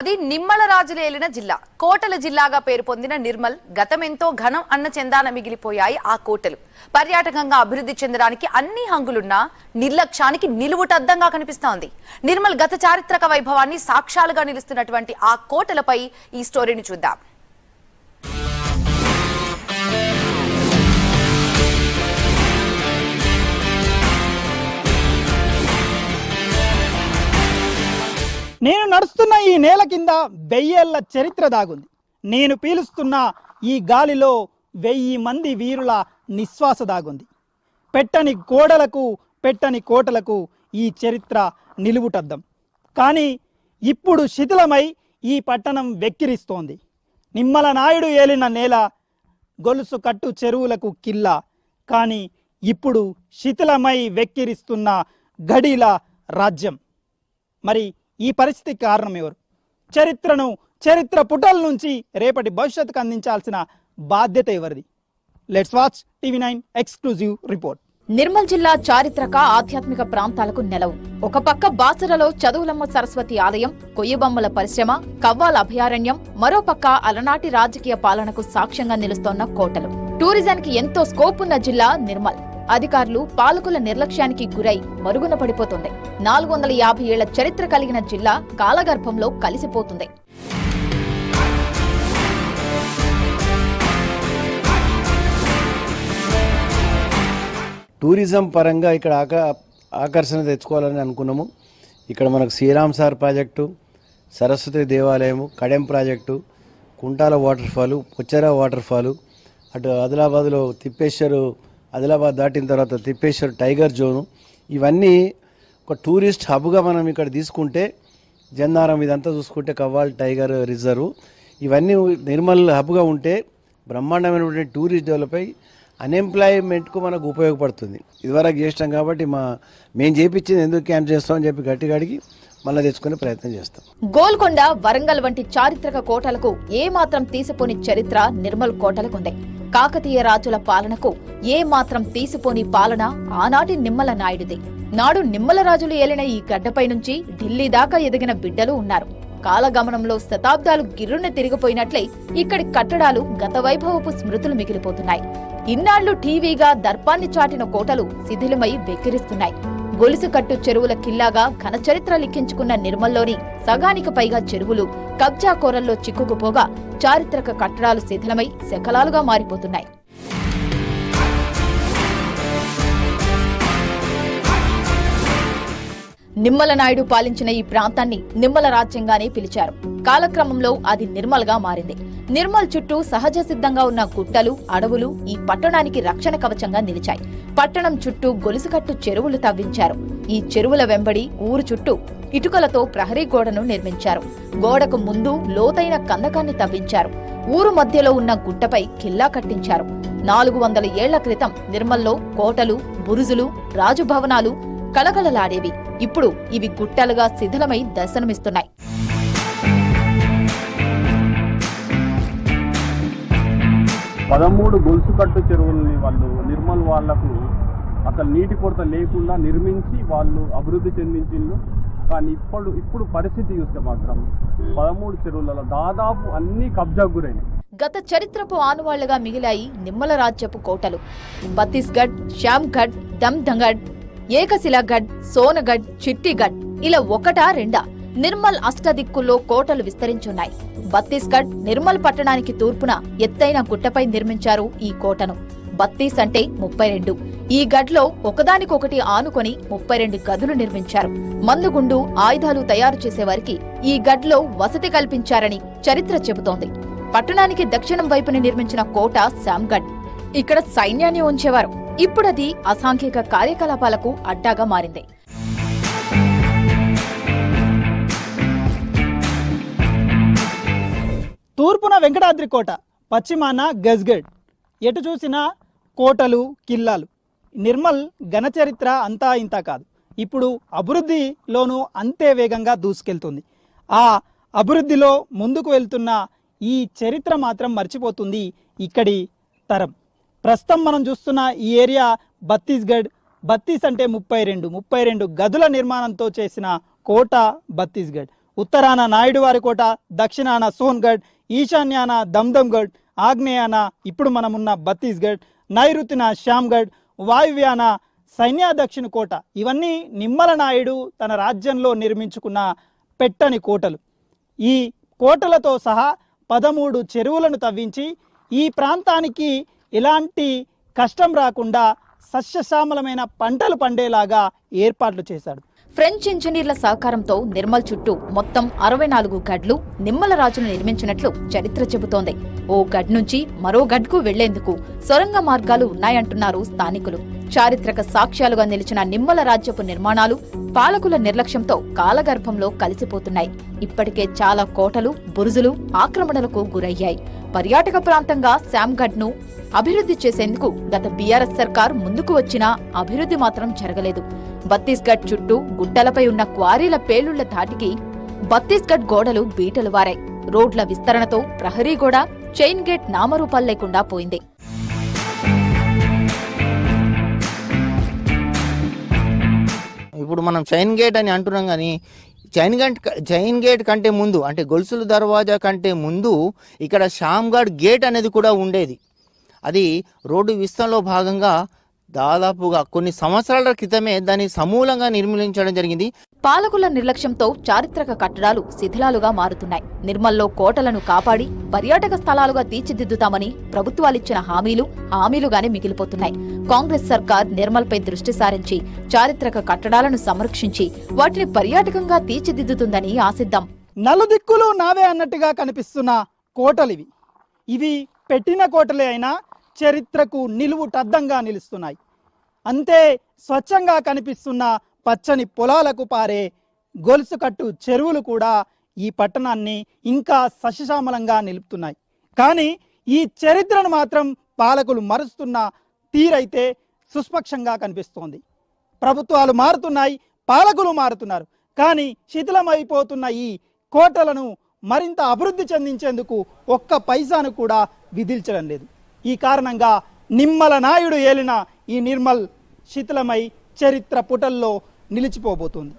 అది నిమ్మల రాజులు ఏలిన జిల్లా కోటల జిల్లాగా పేరు పొందిన నిర్మల్ గతమెంతో ఘనం అన్న చందాన మిగిలిపోయాయి ఆ కోటలు పర్యాటకంగా అభివృద్ధి చెందడానికి అన్ని హంగులున్నా నిర్లక్ష్యానికి నిలువుటద్దంగా కనిపిస్తోంది నిర్మల్ గత చారిత్రక వైభవాన్ని సాక్ష్యాలుగా నిలుస్తున్నటువంటి ఆ కోటలపై ఈ స్టోరీని చూద్దాం నేను నడుస్తున్న ఈ నేల కింద 1000 ఏళ్ల చరిత్ర దాగుంది. నేను పీలుస్తున్న ఈ గాలిలో 1000 మంది వీరుల నిశ్వాస దాగుంది. పెట్టని గోడలకు పెట్టని కోటలకు ఈ చరిత్ర నిలువుటద్దం. కానీ ఇప్పుడు శిథిలమై ఈ పట్టణం వెక్కిరిస్తోంది. నిమ్మల నాయుడు ఏలిన నేల గొలుసు కట్టు చెరువులకు కిల్లా. కానీ ఇప్పుడు శిథిలమై వెక్కిరిస్తున్న గడీల రాజ్యం. మరి ఈ పరిస్థితికి కారణం ఎవరు? చరిత్ర పుటల నుంచి రేపటి భవిష్యత్తుకు అందించాల్సిన బాధ్యత ఎవరిది? Let's watch TV9 exclusive report. Nirmal జిల్లా చారిత్రక ఆధ్యాత్మిక ప్రాంతాలకు నెలవు. ఒక పక్క బాసరలో చదువులమ్మ సరస్వతి ఆలయం, కొయ్యబొమ్మల పరిశ్రమ, కవ్వాల అభయారణ్యం, మరోపక్క అలనాటి రాజకీయ పాలనకు సాక్ష్యంగా నిలుస్తోన్న కోటలు. టూరిజానికి ఎంతో స్కోప్ ఉన్న జిల్లా నిర్మల్. అధికారులు పాలకుల నిర్లక్ష్యానికి గురై మరుగున పడిపోతుంది. 450 ఏళ్ల చరిత్ర కలిగిన జిల్లా కాలగర్భంలో కలిసిపోతుంది. టూరిజం పరంగా ఇక్కడ ఆకర్షణ తెచ్చుకోవాలని అనుకున్నాము. ఇక్కడ మనకు శ్రీరామ్ సార్ ప్రాజెక్టు, సరస్వతి దేవాలయము, Kadem project, Kuntala water fall, Pochera water fall, అటు ఆదిలాబాద్లో తిప్పేశ్వర్, ఆదిలాబాద్ దాటిన తర్వాత తిప్పేశ్వర్ టైగర్ జోను, ఇవన్నీ ఒక టూరిస్ట్ హబ్గా మనం ఇక్కడ తీసుకుంటే, జన్నారం ఇదంతా చూసుకుంటే కవ్వాల్ టైగర్ రిజర్వ్, ఇవన్నీ నిర్మల్ హబ్గా ఉంటే బ్రహ్మాండమైనటువంటి టూరిస్ట్ డెవలప్ అయ్యి అన్ఎంప్లాయ్మెంట్కు మనకు ఉపయోగపడుతుంది. ఇదివరకు చేస్తాం కాబట్టి మేము చేపించింది ఎందుకు క్యాంప్ చేస్తామని చెప్పి గట్టిగా అడిగి మళ్ళీ తెచ్చుకునే ప్రయత్నం చేస్తాం. గోల్కొండ, వరంగల్ వంటి చారిత్రక కోటలకు ఏ మాత్రం తీసిపోని చరిత్ర నిర్మల్ కోటలకుంది. కాకతీయ రాజుల పాలనకు ఏ మాత్రం తీసిపోని పాలన ఆనాటి నిమ్మల నాయుడిది. నాడు నిమ్మల రాజులు ఏలిన ఈ గడ్డపై నుంచి ఢిల్లీ దాకా ఎదిగిన బిడ్డలు ఉన్నారు. కాలగమనంలో శతాబ్దాలు గిర్రున తిరిగిపోయినట్లే ఇక్కడి కట్టడాలు గత వైభవపు స్మృతులు మిగిలిపోతున్నాయి. ఇన్నాళ్లు టీవీగా దర్పాన్ని చాటిన కోటలు శిథిలమై వెక్కిరిస్తున్నాయి. గొలుసుకట్టు చెరువుల కిల్లాగా ఘన చరిత్ర లిఖించుకున్న నిర్మల్లోని సగానికి పైగా చెరువులు కబ్జా కోరల్లో చిక్కుకుపోగా చారిత్రక కట్టడాలు శిథిలమై శకలాలుగా మారిపోతున్నాయి. నిమ్మల నాయుడు పాలించిన ఈ ప్రాంతాన్ని నిమ్మల రాజ్యంగానే పిలిచారు. కాలక్రమంలో అది నిర్మల్ గా మారింది. నిర్మల్ చుట్టూ సహజ సిద్ధంగా ఉన్న గుట్టలు, అడవులు ఈ పట్టణానికి రక్షణ కవచంగా నిలిచాయి. పట్టణం చుట్టూ గొలుసుకట్టు చెరువులు తవ్వించారు. ఈ చెరువుల వెంబడి ఊరు చుట్టూ ఇటుకలతో ప్రహరీ గోడను నిర్మించారు. గోడకు ముందు లోతైన కందకాన్ని తవ్వించారు. ఊరు మధ్యలో ఉన్న గుట్టపై కిల్లా కట్టించారు. 400 ఏళ్ల క్రితం నిర్మల్లో కోటలు, బురుజులు, రాజుభవనాలు కలకలలాడేవి. ఇప్పుడు ఇవి గుట్టలుగా శిథిలమై దర్శనమిస్తున్నాయి. పదమూడు గొలుసుకట్టు చెరువుల్ని వాళ్ళు నిర్మల్ వాళ్లకు అసలు నీటి కొరత లేకుండా నిర్మించి వాళ్ళు అభివృద్ధి చెందించిండ్రు. కానీ ఇప్పుడు పరిస్థితి చూస్తే మాత్రం 13 చెరువులలో దాదాపు అన్ని కబ్జాకు గురైనాయి. గత చరిత్రపు ఆనువాళ్లుగా మిగిలాయి నిమ్మల రాజ్యపు కోటలు. ఛత్తీస్గఢ్, శ్యామ్గఢ్, దమ్దంగఢ్, ఏకశిలాగఢ్, సోనగఢ్, చిట్టిగఢ్ ఇలా ఒకటా రెండా నిర్మల్ అష్టదిక్కుల్లో కోటలు విస్తరించున్నాయి. ఛత్తీస్గఢ్ నిర్మల్ పట్టణానికి తూర్పున ఎత్తైన గుట్టపై నిర్మించారు ఈ కోటను. బత్తీస్ అంటే 32. ఈ గడ్లో ఒకదానికొకటి ఆనుకొని 32 గదులు నిర్మించారు. మందుగుండు, ఆయుధాలు తయారు చేసేవారికి ఈ గడ్లో వసతి కల్పించారని చరిత్ర చెబుతోంది. పట్టణానికి దక్షిణం వైపున నిర్మించిన కోట శ్యామ్గఢ్. ఇక్కడ సైన్యాన్ని ఉంచేవారు. ఇప్పుడది అసాంఘిక కార్యకలాపాలకు అడ్డాగా మారింది. తూర్పున వెంకటాద్రి కోట, పశ్చిమాన గజ్గఢ్. ఎటు చూసినా కోటలు, కిల్లాలు. నిర్మల్ ఘనచరిత్ర అంతా ఇంతా కాదు. ఇప్పుడు అభివృద్ధిలోనూ అంతే వేగంగా దూసుకెళ్తుంది. ఆ అభివృద్ధిలో ముందుకు వెళ్తున్న ఈ చరిత్ర మాత్రం మర్చిపోతుంది ఇక్కడి తరం. ప్రస్తుతం మనం చూస్తున్న ఈ ఏరియా బత్తీస్గఢ్. బత్తీస్ అంటే 32 గదుల నిర్మాణంతో చేసిన కోట బత్తీస్గఢ్. ఉత్తరాన నాయుడువారి కోట, దక్షిణాన సోన్గఢ్, ఈశాన్యాన దమ్దమ్గఢ్, ఆగ్నేయాన ఇప్పుడు మనమున్న ఛత్తీస్గఢ్, నైరుతిన శ్యామ్గఢ్, వాయువ్యాన సైన్యాధ్యక్షుని కోట. ఇవన్నీ నిమ్మల నాయుడు తన రాజ్యంలో నిర్మించుకున్న పెట్టని కోటలు. ఈ కోటలతో సహా 13 చెరువులను తవ్వించి ఈ ప్రాంతానికి ఎలాంటి కష్టం రాకుండా సస్యశ్యామలమైన పంటలు పండేలాగా ఏర్పాట్లు చేశాడు. ఫ్రెంచ్ ఇంజనీర్ల సహకారంతో నిర్మల్ చుట్టూ మొత్తం 64 గడ్లు నిమ్మల రాజును నిర్మించినట్లు చరిత్ర చెబుతోంది. ఓ గడ్ నుంచి మరో గడ్కు వెళ్లేందుకు సొరంగ మార్గాలు ఉన్నాయంటున్నారు స్థానికులు. చారిత్రక సాక్ష్యాలుగా నిలిచిన నిమ్మల రాజ్యపు నిర్మాణాలు పాలకుల నిర్లక్ష్యంతో కాలగర్భంలో కలిసిపోతున్నాయి. ఇప్పటికే చాలా కోటలు, బురుజులు ఆక్రమణలకు గురయ్యాయి. పర్యాటక ప్రాంతంగా శ్యామ్గఢ్ ను అభివృద్ధి చేసేందుకు గత బీఆర్ఎస్ సర్కార్ ముందుకు వచ్చినా అభివృద్ధి మాత్రం జరగలేదు. ఛత్తీస్గఢ్ చుట్టూ గుట్టలపై ఉన్న క్వారీల పేలుళ్ల ధాటికి ఛత్తీస్గఢ్ గోడలు బీటలు వారాయి. రోడ్ల విస్తరణతో ప్రహరీ గోడ, చైన్ గేట్ నామరూపాలు లేకుండా పోయింది. ఇప్పుడు మనం చైన్ గేట్ అని అంటున్నాం, కానీ చైన్ గేట్ కంటే ముందు, అంటే గొలుసుల దర్వాజా కంటే ముందు ఇక్కడ శ్యామ్గఢ్ గేట్ అనేది కూడా ఉండేది. అది రోడ్డు విస్తరణలో భాగంగా దాదాపుగా కొన్ని సంవత్సరాల క్రితమే దాన్ని సమూలంగా నిర్మూలించడం జరిగింది. పాలకుల నిర్లక్ష్యంతో చారిత్రక కట్టడాలు శిథిలాలుగా మారుతున్నాయి. నిర్మల్లో కోటలను కాపాడి పర్యాటక స్థలాలుగా తీర్చిదిద్దుతామని ప్రభుత్వాలిచ్చిన హామీలుగానే మిగిలిపోతున్నాయి. కాంగ్రెస్ సర్కార్ నిర్మల్పై దృష్టి సారించి చారిత్రక కట్టడాలను సంరక్షించి వాటిని పర్యాటకంగా తీర్చిదిద్దుతుందని ఆశిద్దాం. నలుదిక్కులు నావే అన్నట్టుగా కనిపిస్తున్న కోటలివి. ఇవి పెట్టిన కోటలే అయినా చరిత్రకు నిలువుటద్దంగా నిలుస్తున్నాయి. అంతే స్వచ్ఛంగా కనిపిస్తున్న పచ్చని పొలాలకు పారే గొలుసుకట్టు చెరువులు కూడా ఈ పట్టణాన్ని ఇంకా సస్యశ్యామలంగా నిలుపుతున్నాయి. కానీ ఈ చరిత్రను మాత్రం పాలకులు మరుస్తున్న తీరైతే సుస్పష్టంగా కనిపిస్తోంది. ప్రభుత్వాలు మారుతున్నాయి, పాలకులు మారుతున్నారు, కానీ శిథిలమైపోతున్న ఈ కోటలను మరింత అభివృద్ధి చెందించేందుకు ఒక్క పైసాను కూడా విధించడం లేదు. ఈ కారణంగా నిమ్మల నాయుడు ఏలిన ఈ నిర్మల్ శిథిలమై చరిత్ర పుటల్లో నిలిచిపోబోతుంది.